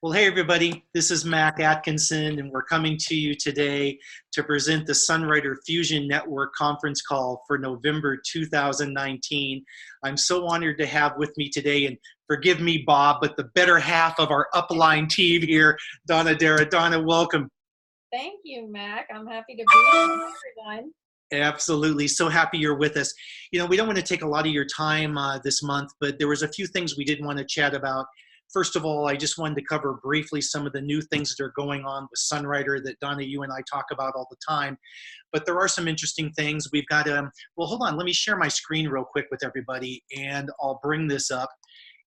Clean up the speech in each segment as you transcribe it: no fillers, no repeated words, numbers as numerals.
Well, hey, everybody, this is Mac Atkinson, and we're coming to you today to present the Sunwriter Fusion Network conference call for November 2019. I'm so honored to have with me today, and forgive me, Bob, but the better half of our upline team here, Donna, Darrah. Donna, welcome. Thank you, Mac. I'm happy to be here. Hi, everyone. Absolutely. So happy you're with us. We don't want to take a lot of your time this month, but there was a few things we did want to chat about. First of all, I just wanted to cover briefly some of the new things that are going on with Sunwriter that Donna, you and I talk about all the time. But there are some interesting things. We've got, well, hold on. Let me share my screen real quick with everybody, and I'll bring this up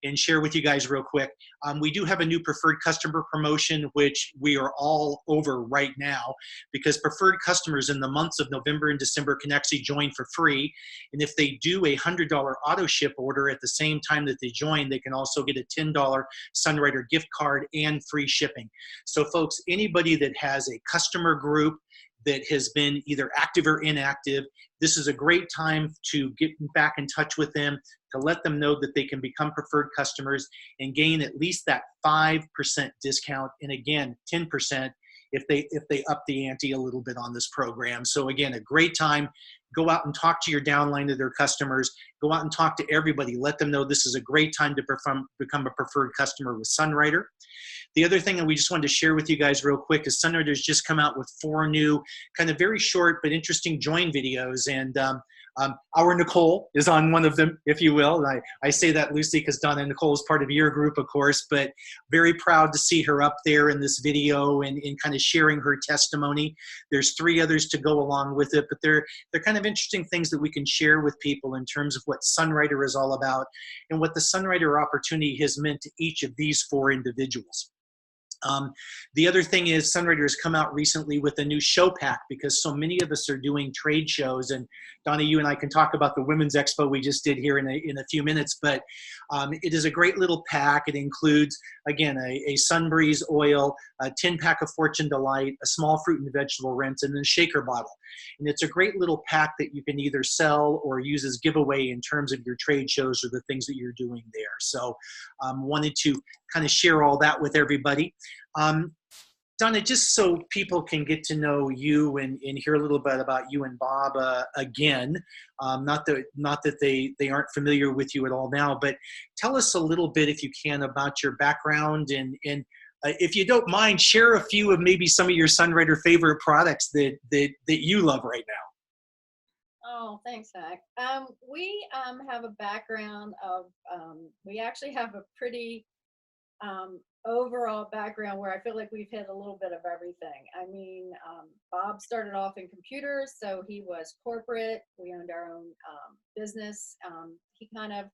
and share with you guys real quick. We do have a new preferred customer promotion, which we are all over right now, because preferred customers in the months of November and December can actually join for free. And if they do a $100 auto ship order at the same time that they join, they can also get a $10 Sunwriter gift card and free shipping. So folks, anybody that has a customer group that has been either active or inactive, this is a great time to get back in touch with them, to let them know that they can become preferred customers and gain at least that 5% discount. And again, 10% if they up the ante a little bit on this program. So again, a great time. Go out and talk to your downline of their customers. Go out and talk to everybody. Let them know this is a great time to become a preferred customer with Sunwriter. The other thing that we just wanted to share with you guys real quick is Sunwriter's just come out with 4 new kind of very short but interesting join videos. And our Nicole is on one of them, if you will. And I say that loosely because Donna Nicole is part of your group, of course, but very proud to see her up there in this video and kind of sharing her testimony. There's 3 others to go along with it, but they're kind of interesting things that we can share with people in terms of what Sunwriter is all about and what the Sunwriter opportunity has meant to each of these 4 individuals. The other thing is Sunwriter has come out recently with a new show pack because so many of us are doing trade shows. And Donna, you and I can talk about the Women's Expo we just did here in a few minutes, but it is a great little pack. It includes, again, a Sunbreeze oil, a 10-pack of Fortune Delight, a small fruit and vegetable rinse, and then a shaker bottle. And it's a great little pack that you can either sell or use as giveaway in terms of your trade shows or the things that you're doing there. So wanted to kind of share all that with everybody. Donna, just so people can get to know you and hear a little bit about you and Bob again, not that they aren't familiar with you at all now, but tell us a little bit, if you can, about your background and if you don't mind, share a few of maybe some of your Sunwriter favorite products that you love right now. Oh, thanks, Mac. We have a background of, we actually have a pretty overall background where I feel like we've hit a little bit of everything. I mean, Bob started off in computers, so he was corporate. We owned our own business. He kind of,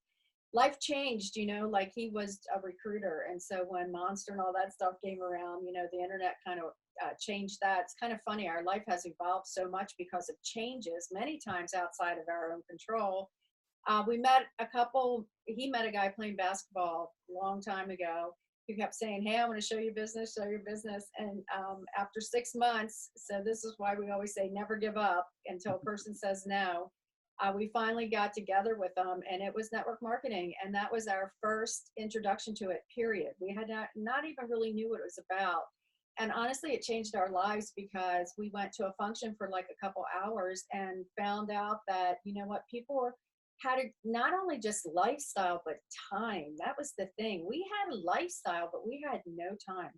life changed, like he was a recruiter. And so when Monster and all that stuff came around, the internet kind of changed that. It's kind of funny. Our life has evolved so much because of changes, many times outside of our own control. We met he met a guy playing basketball a long time ago. He kept saying, hey, I'm going to show you business, show your business. And after 6 months, so this is why we always say never give up until a person says no. We finally got together with them, and it was network marketing. And that was our first introduction to it, period. We had not even really knew what it was about. And honestly, it changed our lives because we went to a function for like a couple hours and found out that, people had not only just lifestyle, but time. That was the thing. We had lifestyle, but we had no time.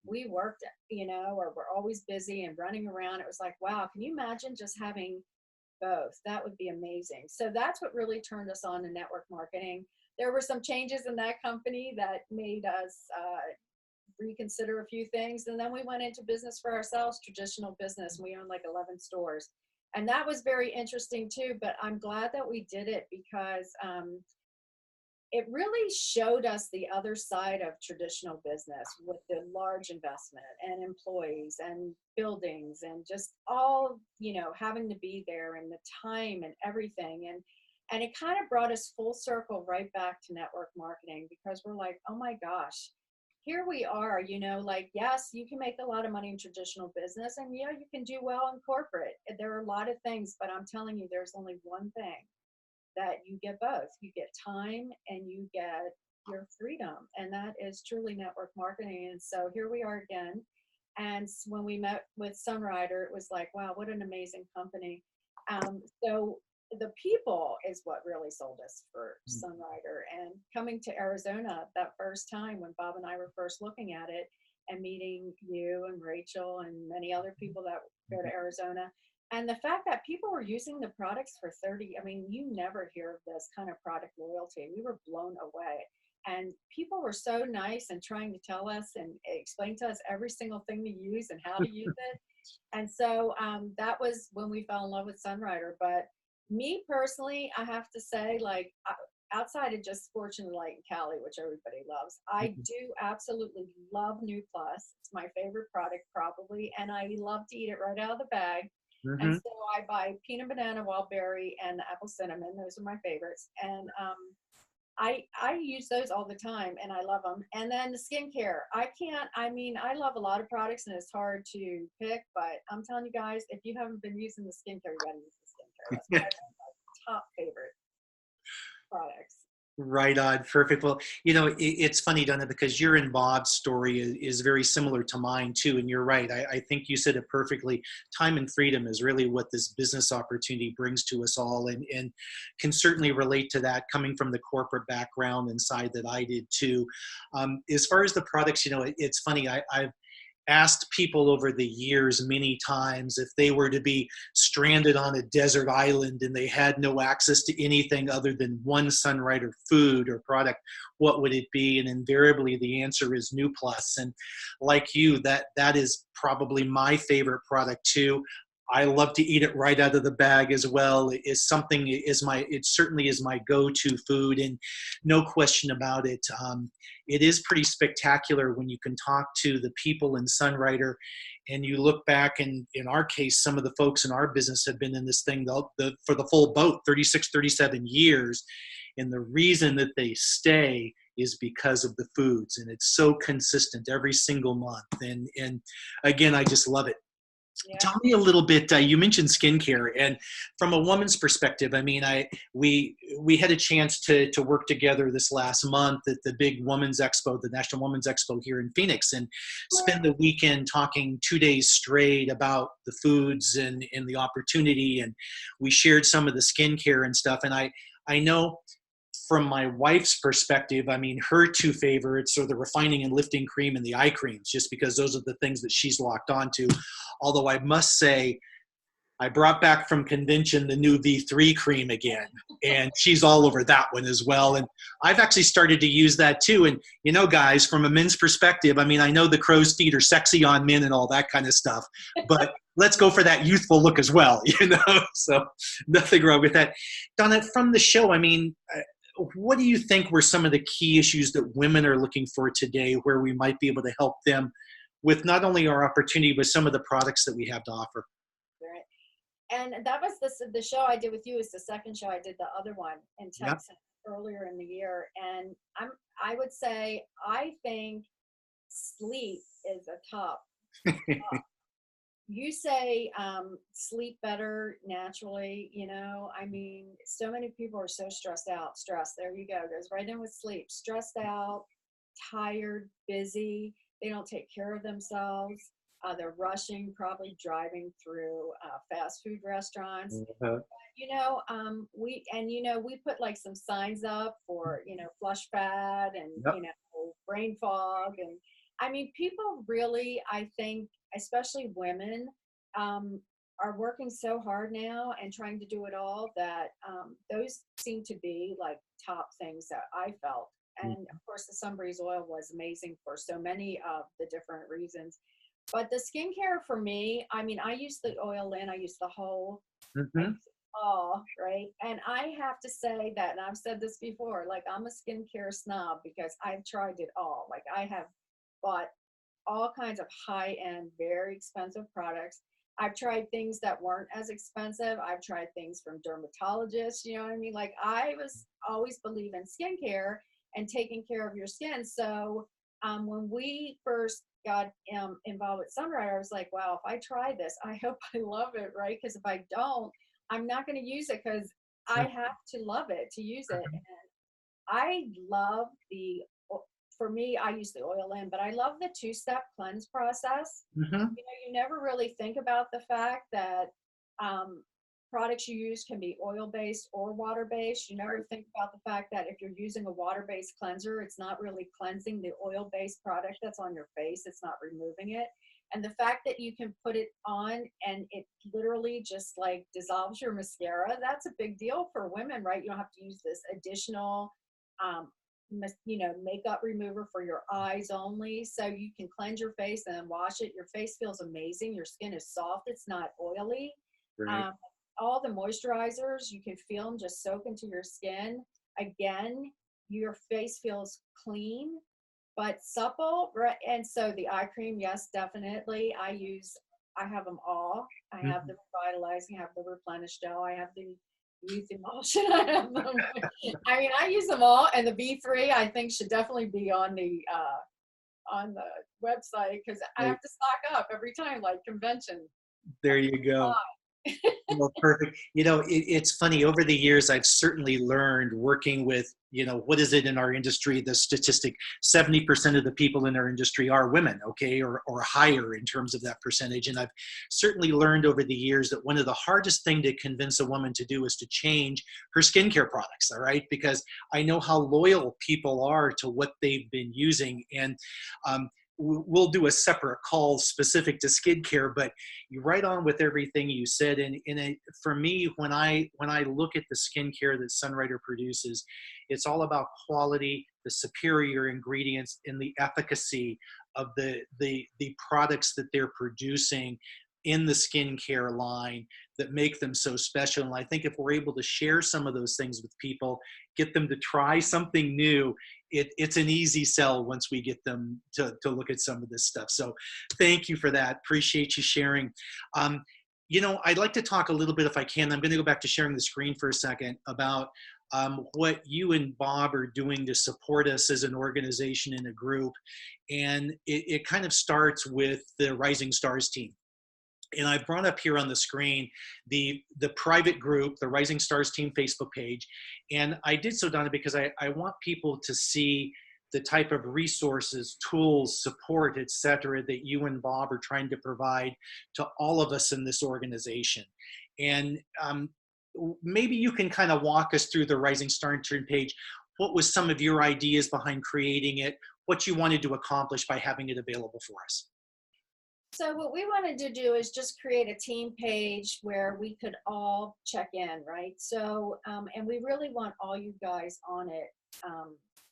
We worked, or we're always busy and running around. It was like, wow, can you imagine just having both? That would be amazing. So that's what really turned us on to network marketing. There were some changes in that company that made us reconsider a few things. And then we went into business for ourselves, traditional business. We own like 11 stores. And that was very interesting too, but I'm glad that we did it because it really showed us the other side of traditional business with the large investment and employees and buildings and just all, having to be there and the time and everything. And it kind of brought us full circle right back to network marketing because we're like, oh my gosh, here we are, like, yes, you can make a lot of money in traditional business and yeah, you can do well in corporate. There are a lot of things, but I'm telling you, there's only one thing that you get both. You get time and you get your freedom. And that is truly network marketing. And so here we are again. And when we met with Sunrider, it was like, wow, what an amazing company. So the people is what really sold us for Sunrider. And coming to Arizona that first time when Bob and I were first looking at it and meeting you and Rachel and many other people that go to Arizona. And the fact that people were using the products for 30, I mean, you never hear of this kind of product loyalty. We were blown away. And people were so nice and trying to tell us and explain to us every single thing to use and how to use it. And so that was when we fell in love with Sunrider. But me personally, I have to say, like, outside of just Fortune Light and Cali, which everybody loves, I do absolutely love New Plus. It's my favorite product probably, and I love to eat it right out of the bag. And so I buy peanut banana, wild berry, and apple cinnamon. Those are my favorites. And I use those all the time and I love them. And then the skincare, I mean, I love a lot of products and it's hard to pick, but I'm telling you guys, if you haven't been using the skincare, you gotta use the skincare. That's my top favorite products. Right on. Perfect. Well, it's funny, Donna, because your and Bob's story is very similar to mine too. And you're right. I think you said it perfectly. Time and freedom is really what this business opportunity brings to us all, and can certainly relate to that coming from the corporate background and side that I did too. As far as the products, it's funny. I've asked people over the years many times if they were to be stranded on a desert island and they had no access to anything other than one Sunrider food or product, what would it be? And invariably the answer is New Plus. And like you, that is probably my favorite product too. I love to eat it right out of the bag as well. It certainly is my go-to food, and no question about it. It is pretty spectacular when you can talk to the people in Sunrider and you look back, and in our case, some of the folks in our business have been in this thing for the full boat, 36, 37 years. And the reason that they stay is because of the foods, and it's so consistent every single month. And again, I just love it. Yeah. Tell me a little bit. You mentioned skincare, and from a woman's perspective, I mean, we had a chance to work together this last month at the big Women's Expo, the National Women's Expo here in Phoenix, and spend the weekend talking 2 days straight about the foods and the opportunity, and we shared some of the skincare and stuff. And I know from my wife's perspective, I mean, her two favorites are the refining and lifting cream and the eye creams, just because those are the things that she's locked onto. Although I must say, I brought back from convention the new V3 cream again, and she's all over that one as well. And I've actually started to use that too. And, guys, from a men's perspective, I mean, I know the crow's feet are sexy on men and all that kind of stuff, but let's go for that youthful look as well, so nothing wrong with that. Donna, from the show, I mean, what do you think were some of the key issues that women are looking for today where we might be able to help them with not only our opportunity, but some of the products that we have to offer? Right. And that was the show I did with you is the second show. I did the other one in Texas earlier in the year. And I would say, I think sleep is a top. You say sleep better naturally, I mean, so many people are so stressed out. There you go, goes right in with sleep. Stressed out, tired, busy, they don't take care of themselves. They're rushing, probably driving through fast food restaurants. We put like some signs up for flush fat and brain fog. And I mean, people really, I think, especially women, are working so hard now and trying to do it all that those seem to be like top things that I felt. And of course, the Sunbreeze oil was amazing for so many of the different reasons. But the skincare for me, I mean, I use the oil in, I use the whole, I use it all, right? And I have to say that, and I've said this before, like I'm a skincare snob because I've tried it all. Like I have bought all kinds of high-end, very expensive products. I've tried things that weren't as expensive. I've tried things from dermatologists, you know what I mean? Like I was always believe in skincare and taking care of your skin. So when we first got involved with Sunrider, I was like, wow, if I try this, I hope I love it, right? Because if I don't, I'm not going to use it because I have to love it to use it. I love for me, I use the oil in, but I love the 2-step cleanse process. Mm-hmm. You never really think about the fact that products you use can be oil-based or water-based. You never think about the fact that if you're using a water-based cleanser, it's not really cleansing the oil-based product that's on your face. It's not removing it. And the fact that you can put it on and it literally just like dissolves your mascara, that's a big deal for women, right? You don't have to use this additional makeup remover for your eyes only. So you can cleanse your face and then wash it. Your face feels amazing. Your skin is soft. It's not oily. Right. All the moisturizers, you can feel them just soak into your skin. Again, your face feels clean but supple, right? And so the eye cream, yes, definitely. I have them all. I have Mm-hmm. the revitalizing, I have the replenish gel, I have the youth emulsion. I have them. I mean, I use them all, and the B3 I think should definitely be on the website because I have to stock up every time, like convention. There you go. Well, perfect. It's funny. Over the years, I've certainly learned working with, what is it in our industry? The statistic, 70% of the people in our industry are women, okay, or higher in terms of that percentage. And I've certainly learned over the years that one of the hardest thing to convince a woman to do is to change her skincare products, all right? Because I know how loyal people are to what they've been using. And we'll do a separate call specific to skincare, but you're right on with everything you said. And for me, when I look at the skincare that Sunrider produces, it's all about quality, the superior ingredients, and the efficacy of the products that they're producing in the skincare line that make them so special. And I think if we're able to share some of those things with people, get them to try something new, it's an easy sell once we get them to look at some of this stuff. So thank you for that. Appreciate you sharing. I'd like to talk a little bit, if I can. I'm going to go back to sharing the screen for a second about what you and Bob are doing to support us as an organization and a group. And it kind of starts with the Rising Stars team. And I've brought up here on the screen the private group, the Rising Stars Team Facebook page. And I did so, Donna, because I want people to see the type of resources, tools, support, et cetera, that you and Bob are trying to provide to all of us in this organization. And maybe you can kind of walk us through the Rising Stars Team page. What was some of your ideas behind creating it? What you wanted to accomplish by having it available for us? So what we wanted to do is just create a team page where we could all check in, right? So, and we really want all you guys on it.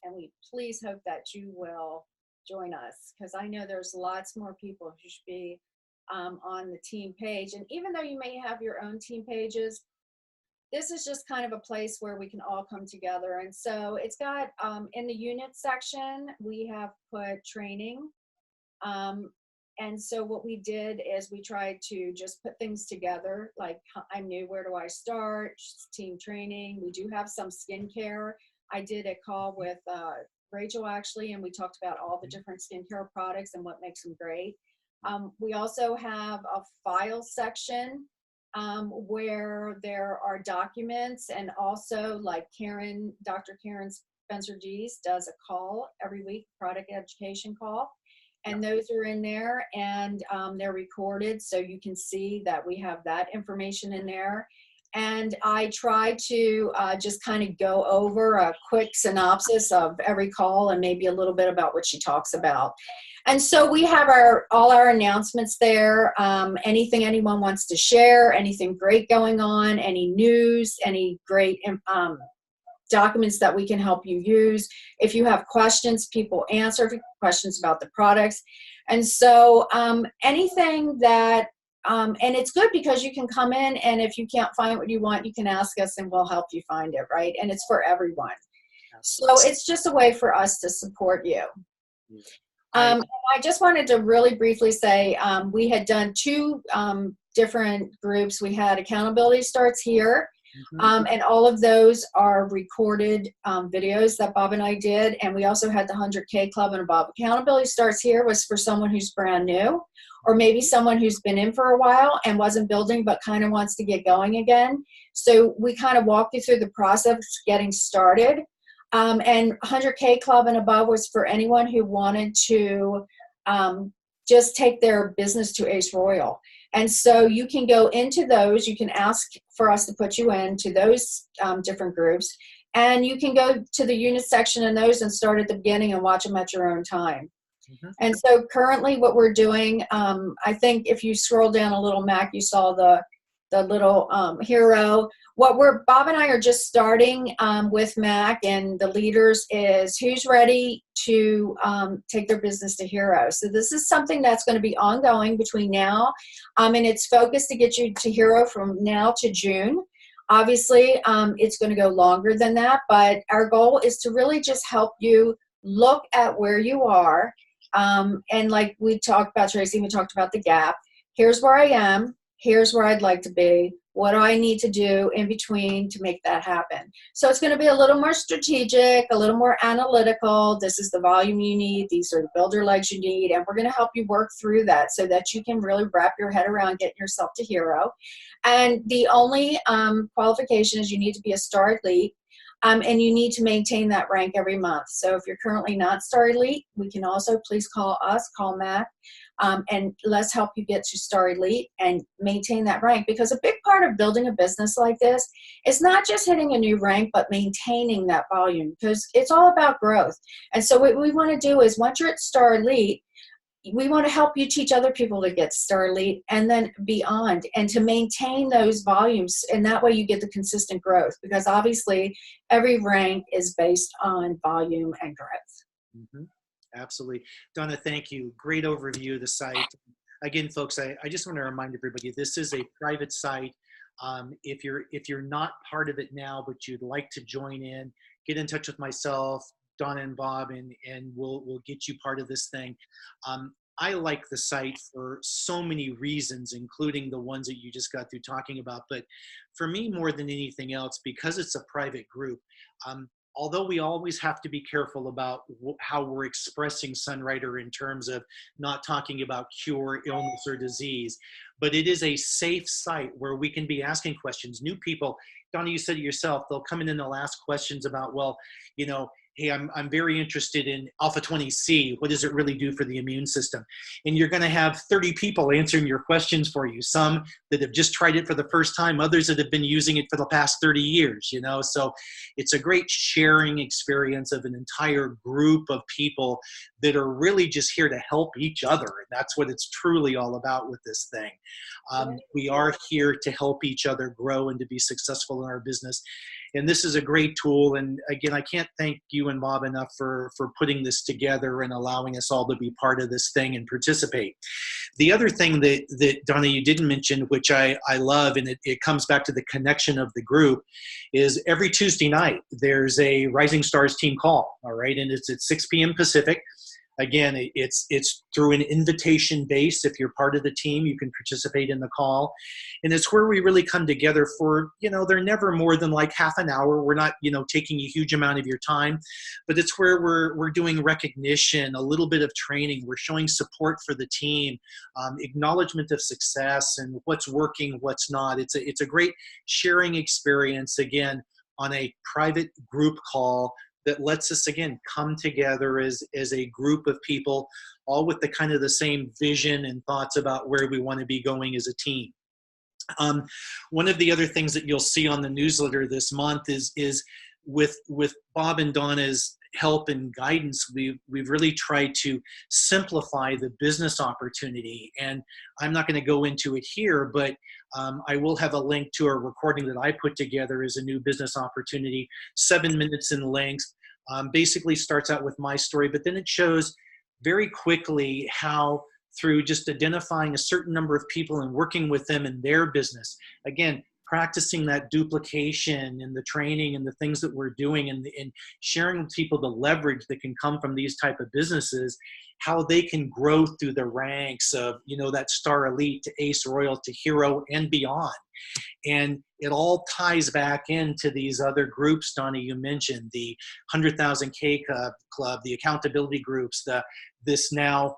And we please hope that you will join us, because I know there's lots more people who should be on the team page. And even though you may have your own team pages, this is just kind of a place where we can all come together. And so it's got, in the unit section, we have put training. And so what we did is we tried to just put things together. Like I knew, where do I start? Team training. We do have some skincare. I did a call with Rachel actually, and we talked about all the different skincare products and what makes them great. We also have a file section where there are documents, and also like Dr. Karen Spencer-Dees does a call every week, product education call. And those are in there, and they're recorded, so you can see that we have that information in there. And I try to just kind of go over a quick synopsis of every call and maybe a little bit about what she talks about. And so we have all our announcements there. Anything anyone wants to share, anything great going on, any news, any great documents that we can help you use. If you have questions, people answer. If you have questions about the products. And so anything that, and it's good because you can come in, and if you can't find what you want, you can ask us and we'll help you find it, right? And it's for everyone. So it's just a way for us to support you. I just wanted to really briefly say, we had done 2 different groups. We had Accountability Starts Here. And all of those are recorded videos that Bob and I did. And we also had the 100K Club and Above. Accountability Starts Here was for someone who's brand new, or maybe someone who's been in for a while and wasn't building but kind of wants to get going again. So we kind of walk you through the process getting started. And 100K Club and above was for anyone who wanted to just take their business to Ace Royal. And so you can go into those, you can ask for us to put you into those different groups, and you can go to the unit section in those and start at the beginning and watch them at your own time. And so currently what we're doing, I think if you scroll down a little, Mac, you saw the little hero. Bob and I are just starting with Mac and the leaders is who's ready to take their business to hero. So this is something that's going to be ongoing between now, and it's focused to get you to hero from now to June. Obviously, it's going to go longer than that, but our goal is to really just help you look at where you are. And like we talked about, Tracy, we talked about the gap. Here's where I am. Here's where I'd like to be. What do I need to do in between to make that happen? So it's going to be a little more strategic, a little more analytical. This is the volume you need. These are the builder legs you need. And we're going to help you work through that so that you can really wrap your head around getting yourself to hero. And the only qualification is you need to be a Star Elite. And you need to maintain that rank every month. So if you're currently not Star Elite, we can also please call us, call Mac, and let's help you get to Star Elite and maintain that rank. Because a big part of building a business like this is not just hitting a new rank, but maintaining that volume, because it's all about growth. And so what we want to do is once you're at Star Elite, we want to help you teach other people to get Star Elite and then beyond, and to maintain those volumes. And that way you get the consistent growth, because obviously every rank is based on volume and growth. Absolutely. Donna, thank you. Great overview of the site. Again, folks, I just want to remind everybody, this is a private site. If you're not part of it now, but you'd like to join in, get in touch with myself, Donna and Bob, and we'll get you part of this thing. I like the site for so many reasons, including the ones that you just got through talking about. But for me, more than anything else, because it's a private group, although we always have to be careful about how we're expressing Sunwriter in terms of not talking about cure, illness, or disease, but it is a safe site where we can be asking questions. New people, Donna, you said it yourself, they'll come in and they'll ask questions about, well, you know, hey, I'm very interested in alpha-20C. What does it really do for the immune system? And you're going to have 30 people answering your questions for you. Some that have just tried it for the first time, others that have been using it for the past 30 years, you know? So it's a great sharing experience of an entire group of people that are really just here to help each other. And that's what it's truly all about with this thing. We are here to help each other grow and to be successful in our business. And this is a great tool. And again, I can't thank you and Bob enough for putting this together and allowing us all to be part of this thing and participate. The other thing that Donna, you didn't mention, which I love, and it comes back to the connection of the group, is every Tuesday night, there's a Rising Stars team call, all right? And it's at 6 p.m. Pacific. Again, it's through an invitation base. If you're part of the team, you can participate in the call. And it's where we really come together for, you know, they're never more than like half an hour. We're not, you know, taking a huge amount of your time, but it's where we're doing recognition, a little bit of training. We're showing support for the team, acknowledgement of success and what's working, what's not. It's a great sharing experience, again, on a private group call that lets us, again, come together as a group of people, all with the kind of the same vision and thoughts about where we want to be going as a team. One of the other things that you'll see on the newsletter this month is with Bob and Donna's help and guidance, we've really tried to simplify the business opportunity. And I'm not going to go into it here, but I will have a link to a recording that I put together as a new business opportunity, 7 minutes in length. Basically starts out with my story, but then it shows very quickly how, through just identifying a certain number of people and working with them in their business, again, practicing that duplication and the training and the things that we're doing, and sharing with people the leverage that can come from these type of businesses, how they can grow through the ranks of, you know, that Star Elite to Ace Royal to Hero and beyond. And it all ties back into these other groups, Donna, you mentioned, the 100,000K Club, the accountability groups, this now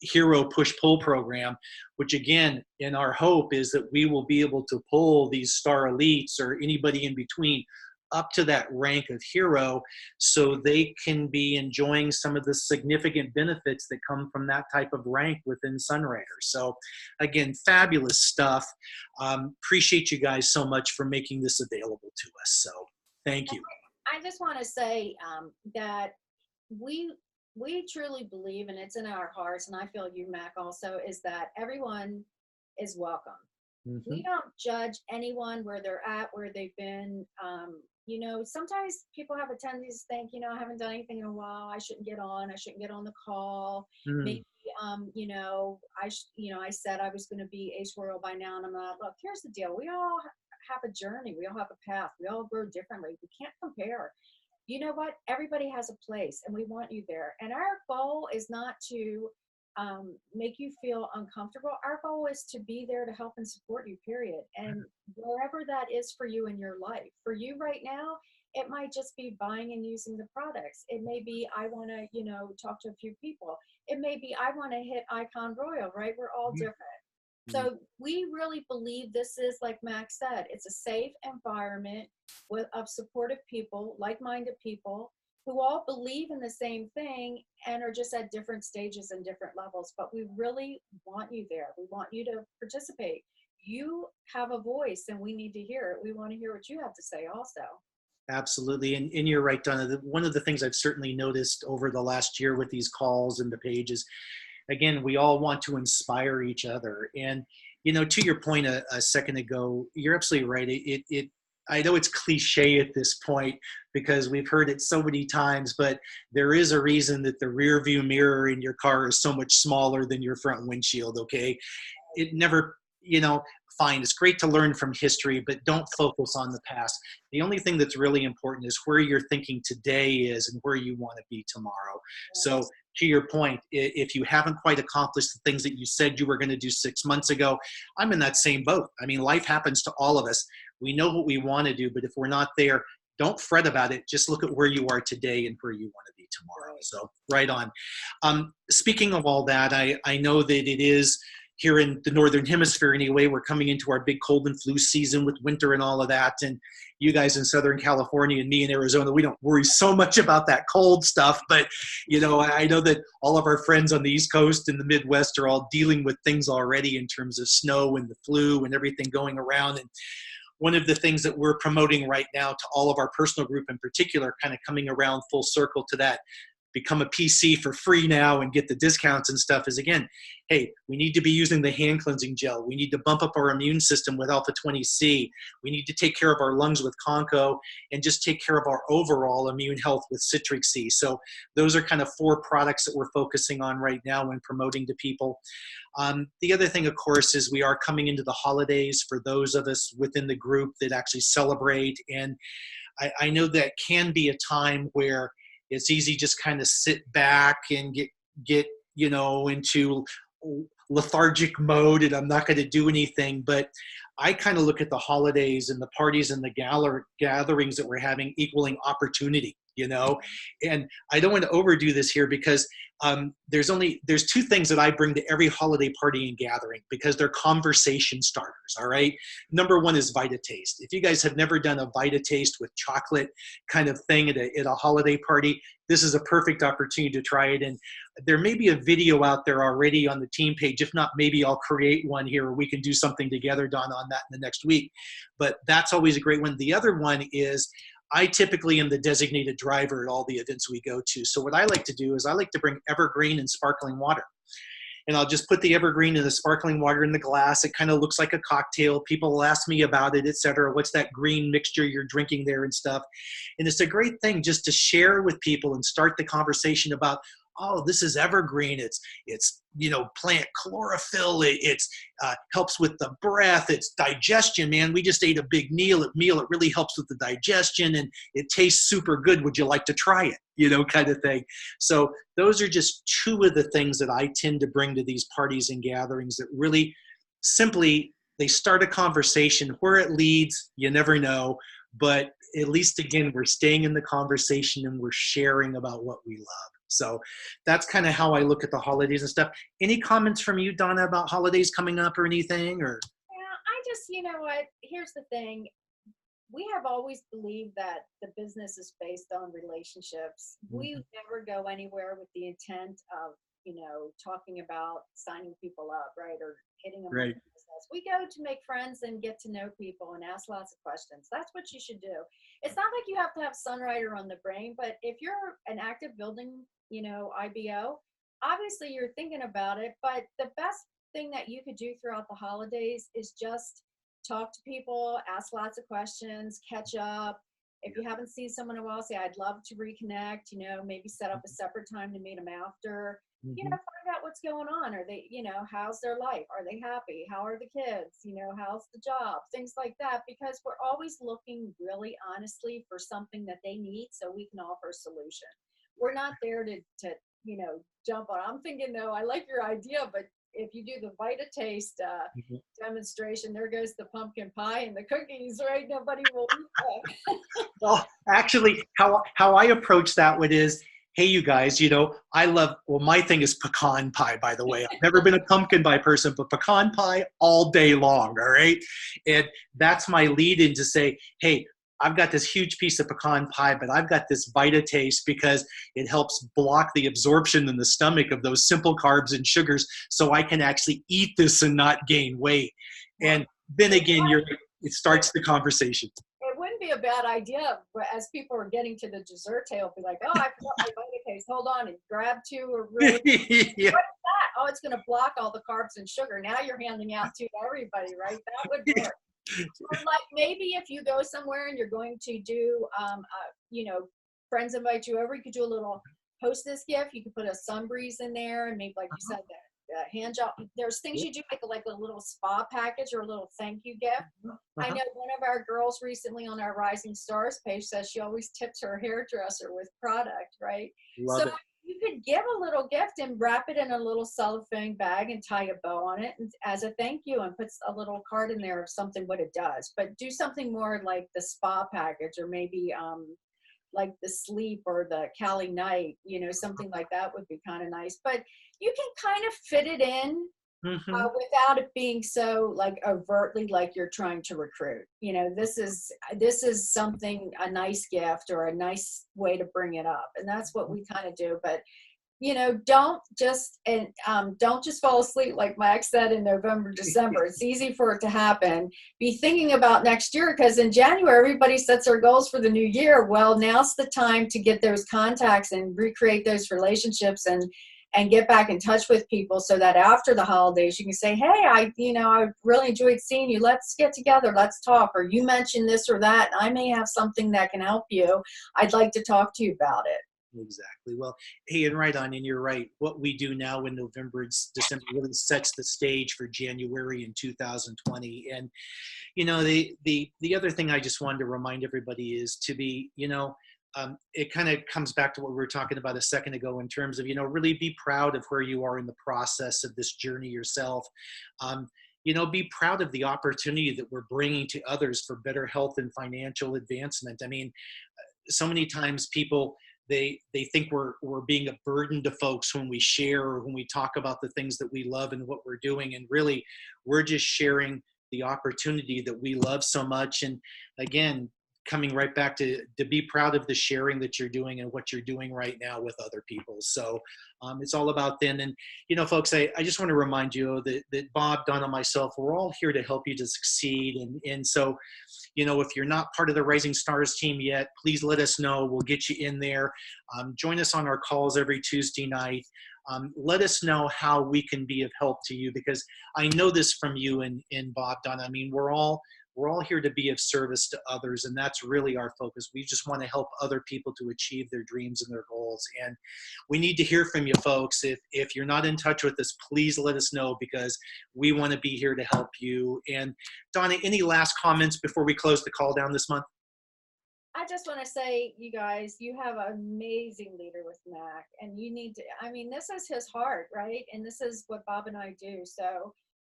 Hero push-pull program, which again, in our hope is that we will be able to pull these Star Elites or anybody in between up to that rank of hero so they can be enjoying some of the significant benefits that come from that type of rank within Sunrider. So again, fabulous stuff. Appreciate you guys so much for making this available to us. So thank you. I just want to say that we truly believe, and it's in our hearts, and I feel you, Mac, also, is that everyone is welcome. Mm-hmm. We don't judge anyone where they're at, where they've been. You know, sometimes people have a tendency to think, you know, I haven't done anything in a while. I shouldn't get on. I shouldn't get on the call. Maybe, you know, I said I was going to be Ace Royal by now, and I'm not. Look, here's the deal. We all have a journey. We all have a path. We all grow differently. We can't compare. You know what? Everybody has a place, and we want you there. And our goal is not to make you feel uncomfortable. Our goal is to be there to help and support you, period. And wherever that is for you in your life. For you right now, it might just be buying and using the products. It may be, I want to, you know, talk to a few people. It may be, I want to hit Icon Royal, right? We're all different. So we really believe this is, like Max said, it's a safe environment of supportive people, like-minded people, who all believe in the same thing and are just at different stages and different levels. But we really want you there. We want you to participate. You have a voice and we need to hear it. We want to hear what you have to say also. Absolutely. And you're right, Donna. One of the things I've certainly noticed over the last year with these calls and the pages, again, we all want to inspire each other. And, you know, to your point a second ago, you're absolutely right. I know it's cliche at this point because we've heard it so many times, but there is a reason that the rear view mirror in your car is so much smaller than your front windshield, okay? It never, you know, fine, it's great to learn from history, but don't focus on the past. The only thing that's really important is where you're thinking today is and where you want to be tomorrow. So to your point, if you haven't quite accomplished the things that you said you were going to do 6 months ago, I'm in that same boat. I mean, life happens to all of us. We know what we want to do, but if we're not there, don't fret about it. Just look at where you are today and where you want to be tomorrow. So right on. Speaking of all that, I know that it is here in the Northern Hemisphere anyway, we're coming into our big cold and flu season with winter and all of that. And you guys in Southern California and me in Arizona, we don't worry so much about that cold stuff. But, you know, I know that all of our friends on the East Coast and the Midwest are all dealing with things already in terms of snow and the flu and everything going around. And one of the things that we're promoting right now to all of our personal group in particular, kind of coming around full circle to that, become a PC for free now and get the discounts and stuff, is again, hey, we need to be using the hand cleansing gel. We need to bump up our immune system with alpha 20C. We need to take care of our lungs with Conco and just take care of our overall immune health with Citrix C. So those are kind of 4 products that we're focusing on right now when promoting to people. The other thing, of course, is we are coming into the holidays for those of us within the group that actually celebrate. And I know that can be a time where it's easy just kind of sit back and get you know, into lethargic mode and I'm not going to do anything. But I kind of look at the holidays and the parties and the gatherings that we're having equaling opportunity, you know. And I don't want to overdo this here because there's 2 things that I bring to every holiday party and gathering because they're conversation starters. All right. Number 1 is Vita Taste. If you guys have never done a Vita Taste with chocolate kind of thing at a holiday party, this is a perfect opportunity to try it. And there may be a video out there already on the team page. If not, maybe I'll create one here or we can do something together, Donna, on that in the next week. But that's always a great one. The other one is I typically am the designated driver at all the events we go to. So what I like to do is I like to bring evergreen and sparkling water. And I'll just put the evergreen and the sparkling water in the glass. It kind of looks like a cocktail. People will ask me about it, et cetera. What's that green mixture you're drinking there and stuff? And it's a great thing just to share with people and start the conversation about, oh, this is evergreen. It's you know, plant chlorophyll. It helps with the breath. It's digestion, man. We just ate a big meal. It really helps with the digestion and it tastes super good. Would you like to try it? You know, kind of thing. So those are just 2 of the things that I tend to bring to these parties and gatherings that really simply, they start a conversation. Where it leads, you never know. But at least, again, we're staying in the conversation and we're sharing about what we love. So that's kind of how I look at the holidays and stuff. Any comments from you, Donna, about holidays coming up or anything? Or Yeah, I just, you know what, here's the thing. we have always believed that the business is based on relationships. We Mhm. never go anywhere with the intent of, talking about signing people up, right? Or hitting them with Right. business. We go to make friends and get to know people and ask lots of questions. That's what you should do. It's not like you have to have Sunwriter on the brain, but if you're an active building, IBO, obviously you're thinking about it. But the best thing that you could do throughout the holidays is just talk to people, ask lots of questions, catch up. If you haven't seen someone in a while, say, I'd love to reconnect, maybe set up a separate time to meet them after, Mhm. find out what's going on. Are they, how's their life? Are they happy? How are the kids? How's the job? Things like that, because we're always looking really honestly for something that they need so we can offer a solution. We're not there jump on. I'm thinking, though, I like your idea, but if you do the Vita Taste Mhm. demonstration, there goes the pumpkin pie and the cookies, right? Nobody will eat that. Well, actually, how I approach that one is, hey, you guys, I love. Well, my thing is pecan pie. By the way, I've never been a pumpkin pie person, but pecan pie all day long. All right, and that's my lead in to say, hey. I've got this huge piece of pecan pie, but I've got this Vita Taste because it helps block the absorption in the stomach of those simple carbs and sugars, so I can actually eat this and not gain weight. Well, And then it, again, it it, starts the conversation. it wouldn't be a bad idea, but as people are getting to the dessert table, be like, oh, I forgot my Vita Taste. Hold on, and grab two or really. Yeah. What is that? Oh, it's going to block all the carbs and sugar. Now you're handing out to everybody, right? That would work. Or like maybe if you go somewhere and you're going to do, friends invite you over, you could do a little hostess gift. You could put a sun breeze in there, and maybe like you said, that hand job. There's things you do like a little spa package or a little thank you gift. I Uh-huh. know one of our girls recently on our Rising Stars page says she always tips her hairdresser with product, right? So Love it. you could give a little gift and wrap it in a little cellophane bag and tie a bow on it as a thank you, and puts a little card in there of something what it does. But do something more like the spa package, or maybe like the sleep or the Cali night, something like that would be kind of nice. But you can kind of fit it in Hmm. without it being so like overtly like you're trying to recruit. This is something, a nice gift or a nice way to bring it up, and that's what we kind of do. But don't just fall asleep like Max said in November, December. It's easy for it to happen. Be thinking about next year, because in January everybody sets their goals for the new year. Well, now's the time to get those contacts and recreate those relationships, and get back in touch with people, so that after the holidays you can say, hey, I really enjoyed seeing you. Let's get together. Let's talk. Or you mentioned this or that, and I may have something that can help you. I'd like to talk to you about it. Exactly. Well, hey, and right on, and you're right. What we do now in November and December really sets the stage for January in 2020. And the other thing I just wanted to remind everybody is to be, it kind of comes back to what we were talking about a second ago in terms of, really be proud of where you are in the process of this journey yourself. Be proud of the opportunity that we're bringing to others for better health and financial advancement. I mean, so many times people they think we're being a burden to folks when we share or when we talk about the things that we love and what we're doing, and really we're just sharing the opportunity that we love so much. And again, coming right back to be proud of the sharing that you're doing and what you're doing right now with other people. So it's all about then. And folks, I just want to remind you that Bob, Donna, myself, we're all here to help you to succeed. And so if you're not part of the Rising Stars team yet, please let us know. We'll get you in there. Join us on our calls every Tuesday night. Let us know how we can be of help to you, because I know this from you and Bob, Donna. I mean, we're all here to be of service to others, and that's really our focus. We just want to help other people to achieve their dreams and their goals. And we need to hear from you, folks. If you're not in touch with us, please let us know, because we want to be here to help you. And Donna, any last comments before we close the call down this month? I just want to say, you guys, you have an amazing leader with Mac, and you need to, this is his heart, right? And this is what Bob and I do. So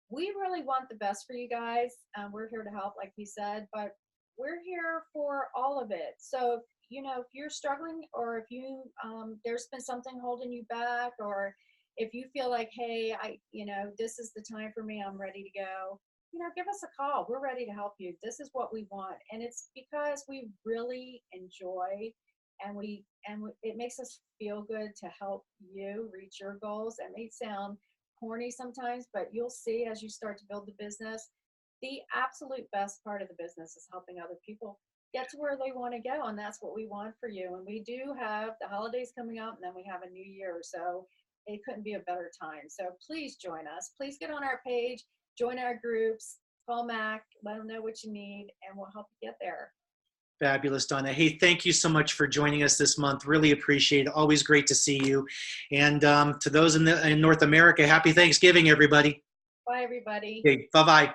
we really want the best for you guys. We're here to help, like he said, but we're here for all of it. So, if you're struggling, or if there's been something holding you back, or if you feel like, hey, this is the time for me, I'm ready to go. give us a call. We're ready to help you. This is what we want. And it's because we really enjoy it makes us feel good to help you reach your goals. It may sound corny sometimes, but you'll see as you start to build the business, the absolute best part of the business is helping other people get to where they want to go. And that's what we want for you. And we do have the holidays coming up, and then we have a new year. So it couldn't be a better time. So please join us. Please get on our page, join our groups, call Mac, let them know what you need, and we'll help you get there. Fabulous, Donna. Hey, thank you so much for joining us this month. Really appreciate it. Always great to see you. And to those in North America, happy Thanksgiving, everybody. Bye, everybody. Okay, bye-bye.